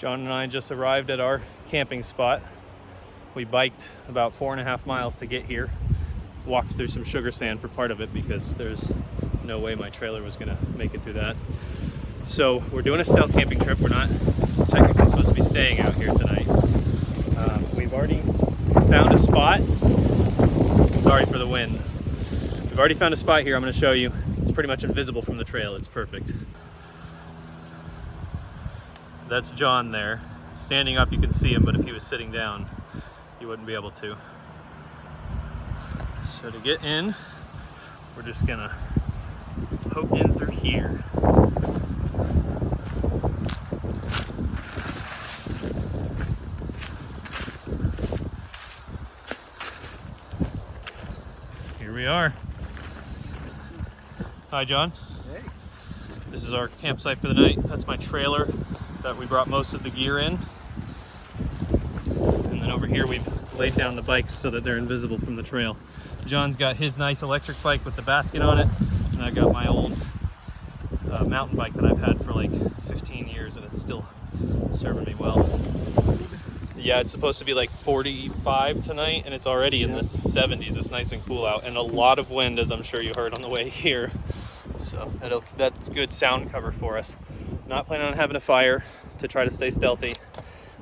John and I just arrived at our camping spot. We biked about 4.5 miles to get here. Walked through some sugar sand for part of it because there's no way my trailer was gonna make it through that. So we're doing a stealth camping trip. We're not technically supposed to be staying out here tonight. We've already found a spot. Sorry for the wind. We've already found a spot here I'm gonna show you. It's pretty much invisible from the trail. It's perfect. That's John there. Standing up you can see him, but if he was sitting down you wouldn't be able to. So to get in, we're just gonna poke in through here. Here we are. Hi, John. Hey. This is our campsite for the night. That's my trailer that we brought most of the gear in. And then over here we've laid down the bikes so that they're invisible from the trail. John's got his nice electric bike with the basket on it, and I got my old mountain bike that I've had for like 15 years and it's still serving me well. Yeah, it's supposed to be like 45 tonight and it's already in the 70s. It's nice and cool out and a lot of wind, as I'm sure you heard on the way here. So that's good sound cover for us. Not planning on having a fire to try to stay stealthy.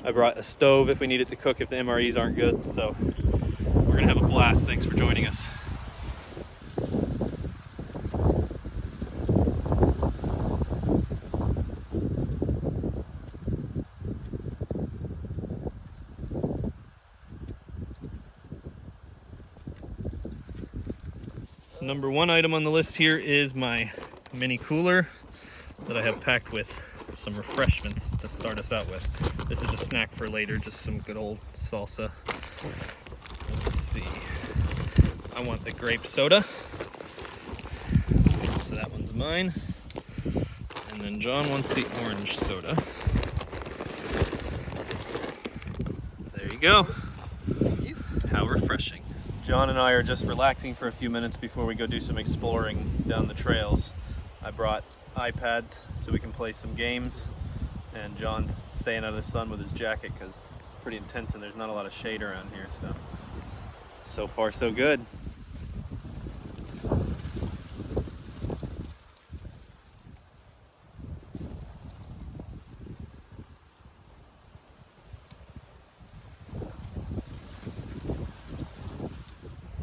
I brought a stove if we need it to cook if the MREs aren't good. So we're gonna have a blast. Thanks for joining us. Number one item on the list here is my mini cooler that I have packed with some refreshments to start us out with. This is a snack for later, just some good old salsa. Let's see. I want the grape soda. So that one's mine. And then John wants the orange soda. There you go. Thank you. How refreshing. John and I are just relaxing for a few minutes before we go do some exploring down the trails. I brought iPads so we can play some games, and John's staying out of the sun with his jacket because it's pretty intense and there's not a lot of shade around here, so far so good.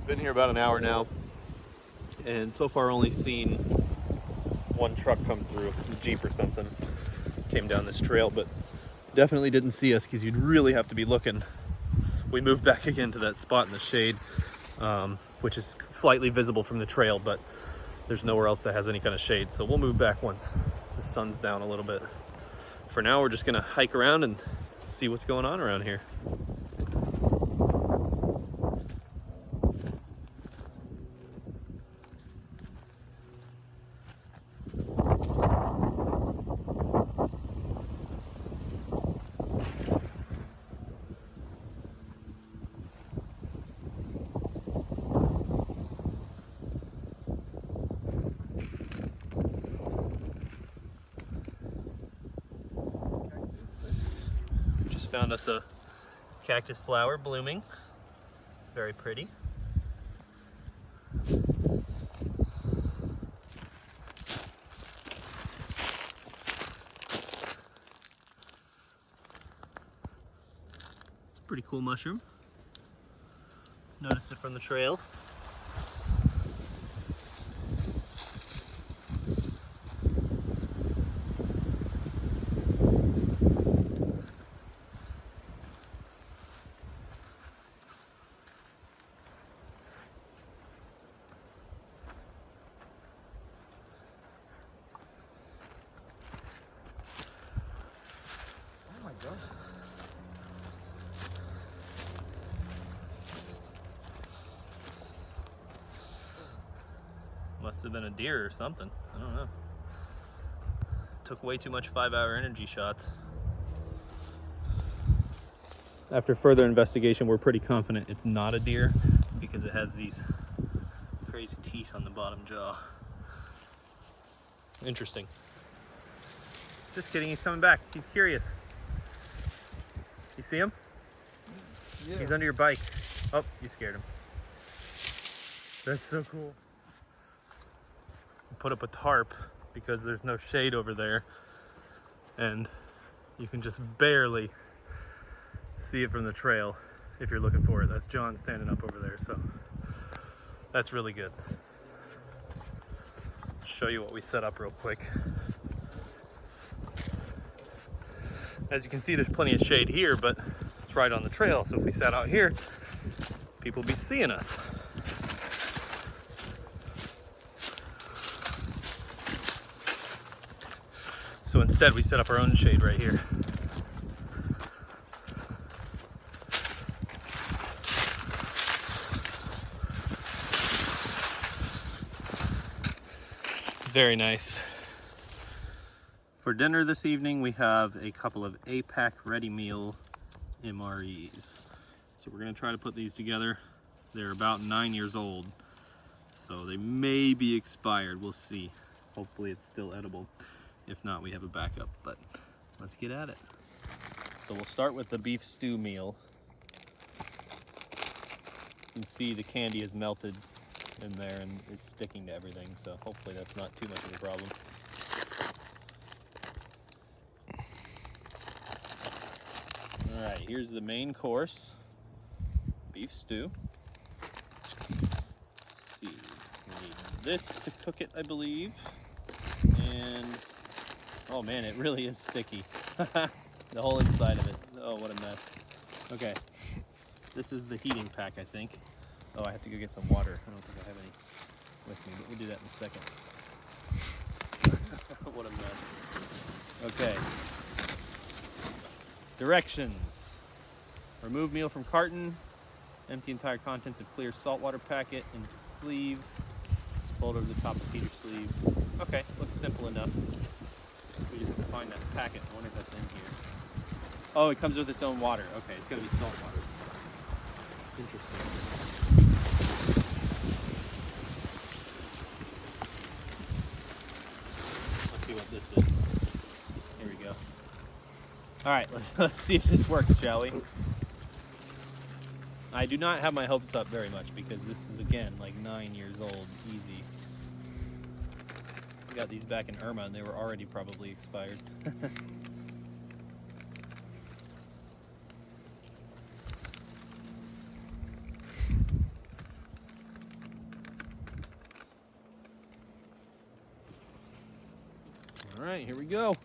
Been here about an hour now, and so far only seen one truck come through, a Jeep or something, came down this trail, but definitely didn't see us because you'd really have to be looking. We moved back again to that spot in the shade, which is slightly visible from the trail, but there's nowhere else that has any kind of shade, so we'll move back once the sun's down a little bit. For now, we're just gonna hike around and see what's going on around here. Found us a cactus flower blooming. Very pretty. It's a pretty cool mushroom. Noticed it from the trail. Must have been a deer or something. I don't know. Took way too much 5-hour energy shots. After further investigation, we're pretty confident it's not a deer because it has these crazy teeth on the bottom jaw. Interesting. Just kidding, he's coming back. He's curious. You see him? Yeah. He's under your bike. Oh, you scared him. That's so cool. Put up a tarp because there's no shade over there, and you can just barely see it from the trail if you're looking for it. That's John standing up over there, so that's really good. Show you what we set up real quick. As you can see, there's plenty of shade here, but it's right on the trail, so if we sat out here, people would be seeing us. So instead, we set up our own shade right here. Very nice. For dinner this evening, we have a couple of APAC ready meal MREs. So we're gonna try to put these together. They're about 9 years old, so they may be expired. We'll see. Hopefully it's still edible. If not, we have a backup, but let's get at it. So we'll start with the beef stew meal. You can see the candy is melted in there and is sticking to everything, so hopefully that's not too much of a problem. All right, here's the main course, beef stew. Let's see, we need this to cook it, I believe. And, oh man, it really is sticky. The whole inside of it. Oh, what a mess. Okay, this is the heating pack, I think. Oh, I have to go get some water. I don't think I have any with me, but we'll do that in a second. What a mess. Okay. Directions. Remove meal from carton. Empty entire contents of clear saltwater packet into sleeve. Fold over the top of heater sleeve. Okay, looks simple enough. We just have to find that packet. I wonder if that's in here. Oh, it comes with its own water. Okay, it's gonna be salt water. Interesting. Let's see what this is. Here we go. All right, let's see if this works, shall we? I do not have my hopes up very much because this is, again, like 9 years old, easy. I got these back in Irma and they were already probably expired. All right, here we go.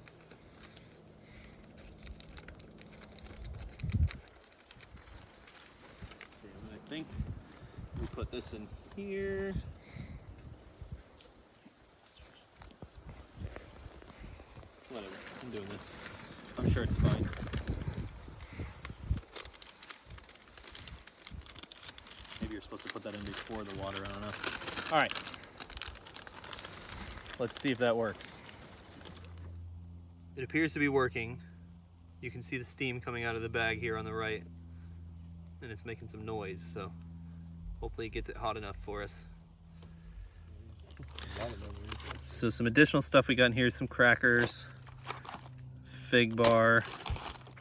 And I think we put this in here. Whatever, I'm doing this. I'm sure it's fine. Maybe you're supposed to put that in before the water, I don't know. All right, let's see if that works. It appears to be working. You can see the steam coming out of the bag here on the right, and it's making some noise, so hopefully it gets it hot enough for us. So some additional stuff we got in here, some crackers, fig bar,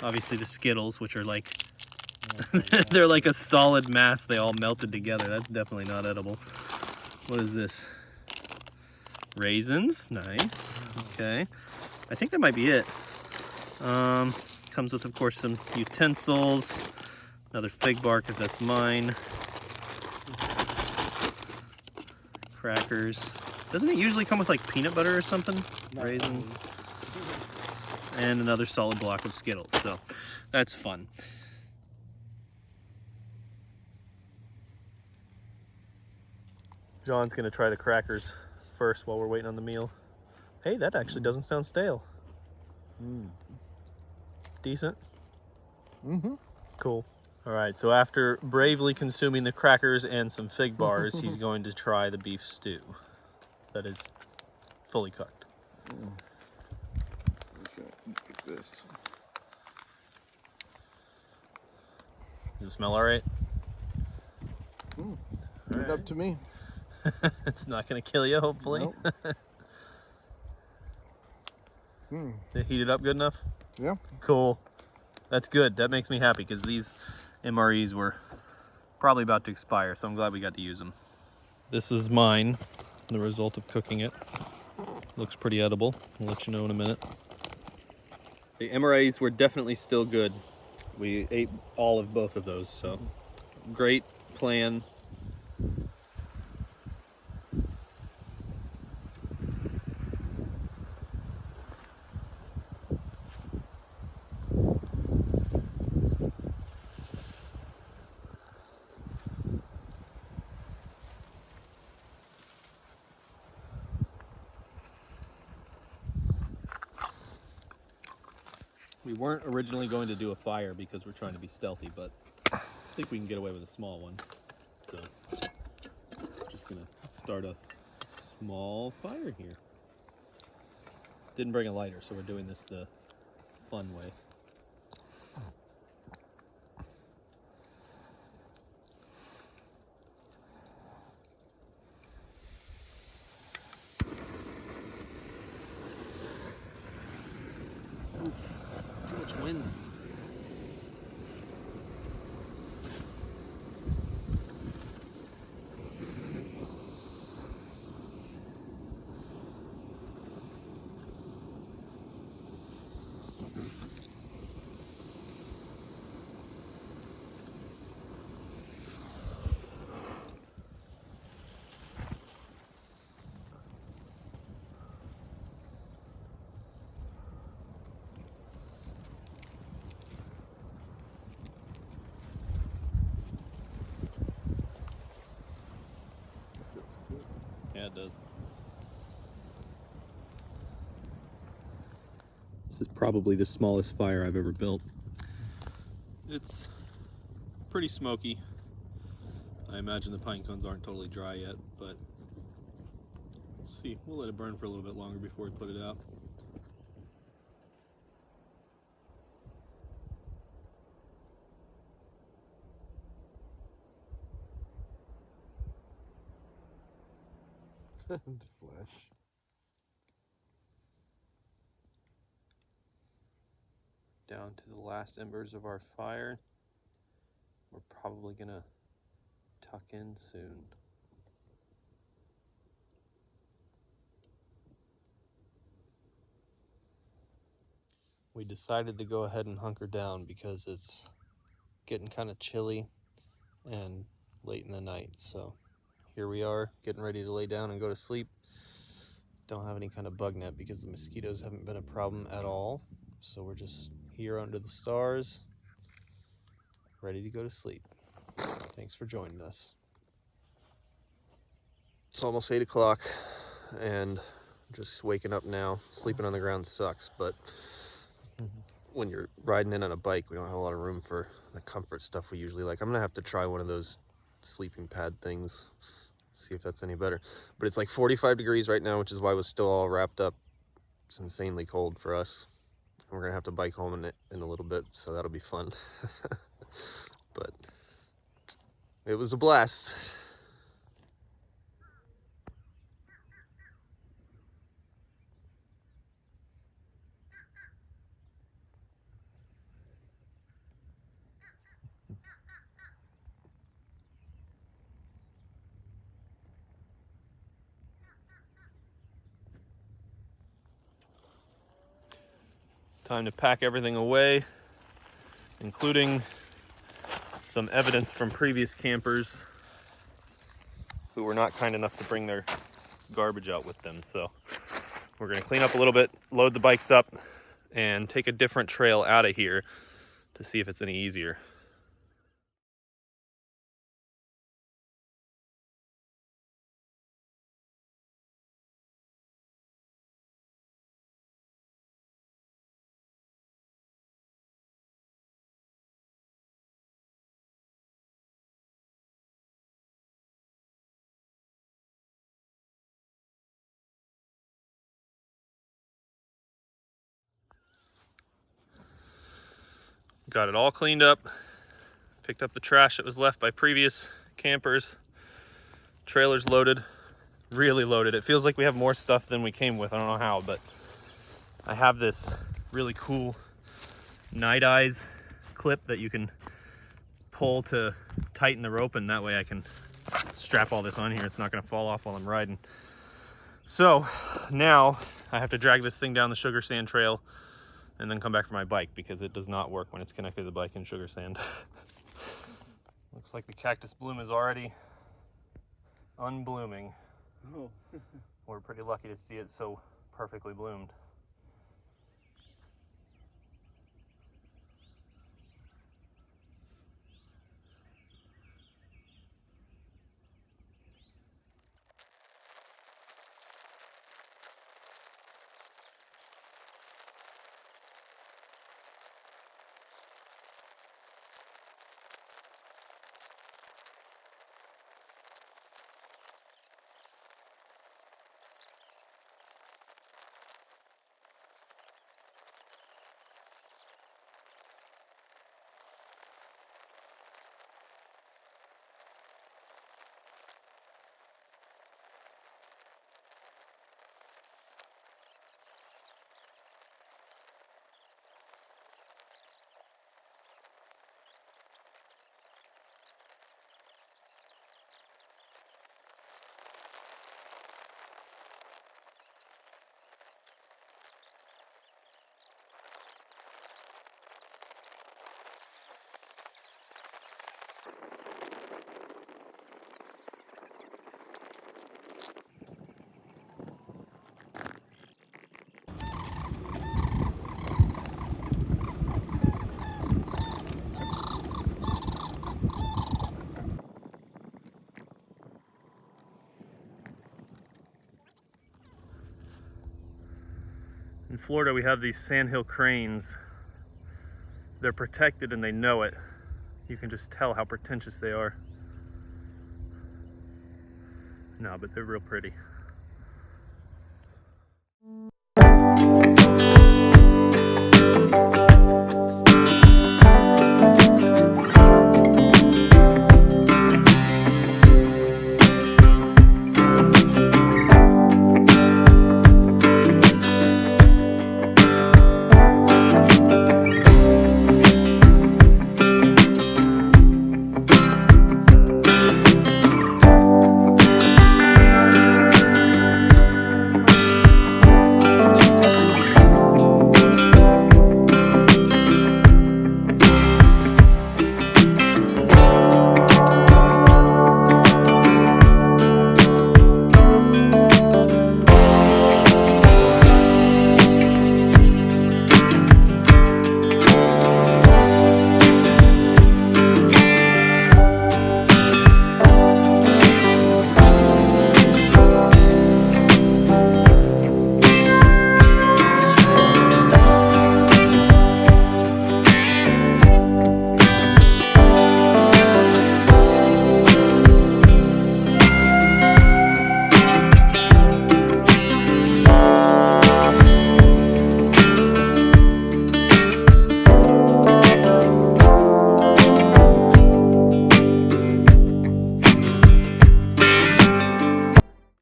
obviously the Skittles, which are like, they're like a solid mass, they all melted together. That's definitely not edible. What is this? Raisins, nice, okay. I think that might be it. Comes with, of course, some utensils, another fig bar because that's mine, crackers. Doesn't it usually come with like peanut butter or something? No. Raisins. And another solid block of Skittles, so that's fun. John's gonna try the crackers first while we're waiting on the meal. Hey, that actually doesn't sound stale. Decent? Mm-hmm. Cool. All right, so after bravely consuming the crackers and some fig bars, he's going to try the beef stew. That is fully cooked. Okay, take this. Does it smell all right? Right. Up to me. It's not going to kill you, hopefully. Nope. Did it heat it up good enough? Yeah. Cool. That's good. That makes me happy because these MREs were probably about to expire, so I'm glad we got to use them. This is mine, the result of cooking it. Looks pretty edible. I'll let you know in a minute. The MREs were definitely still good. We ate all of both of those, so great plan. We weren't originally going to do a fire because we're trying to be stealthy, but I think we can get away with a small one. So, just gonna start a small fire here. Didn't bring a lighter, so we're doing this the fun way. Too much wind. Yeah, it does. This is probably the smallest fire I've ever built. It's pretty smoky. I imagine the pine cones aren't totally dry yet, but let's see. We'll let it burn for a little bit longer before we put it out. The flesh. Down to the last embers of our fire. We're probably gonna tuck in soon. We decided to go ahead and hunker down because it's getting kind of chilly and late in the night. So here we are, getting ready to lay down and go to sleep. Don't have any kind of bug net because the mosquitoes haven't been a problem at all. So we're just here under the stars, ready to go to sleep. Thanks for joining us. It's almost 8 o'clock and just waking up now. Sleeping on the ground sucks, but when you're riding in on a bike, we don't have a lot of room for the comfort stuff we usually like. I'm gonna have to try one of those sleeping pad things, see if that's any better. But it's like 45 degrees right now, which is why we're still all wrapped up. It's insanely cold for us. And we're gonna have to bike home in a little bit, so that'll be fun. But it was a blast. Time to pack everything away, including some evidence from previous campers who were not kind enough to bring their garbage out with them. So we're gonna clean up a little bit, load the bikes up, and take a different trail out of here to see if it's any easier. Got it all cleaned up, picked up the trash that was left by previous campers. Trailer's loaded, really loaded. It feels like we have more stuff than we came with. I don't know how, but I have this really cool Night Eyes clip that you can pull to tighten the rope, and that way I can strap all this on here. It's not gonna fall off while I'm riding. So now I have to drag this thing down the sugar sand trail and then come back for my bike, because it does not work when it's connected to the bike in sugar sand. Looks like the cactus bloom is already unblooming. Oh. We're pretty lucky to see it so perfectly bloomed. In Florida, we have these sandhill cranes. They're protected and they know it. You can just tell how pretentious they are. No, but they're real pretty.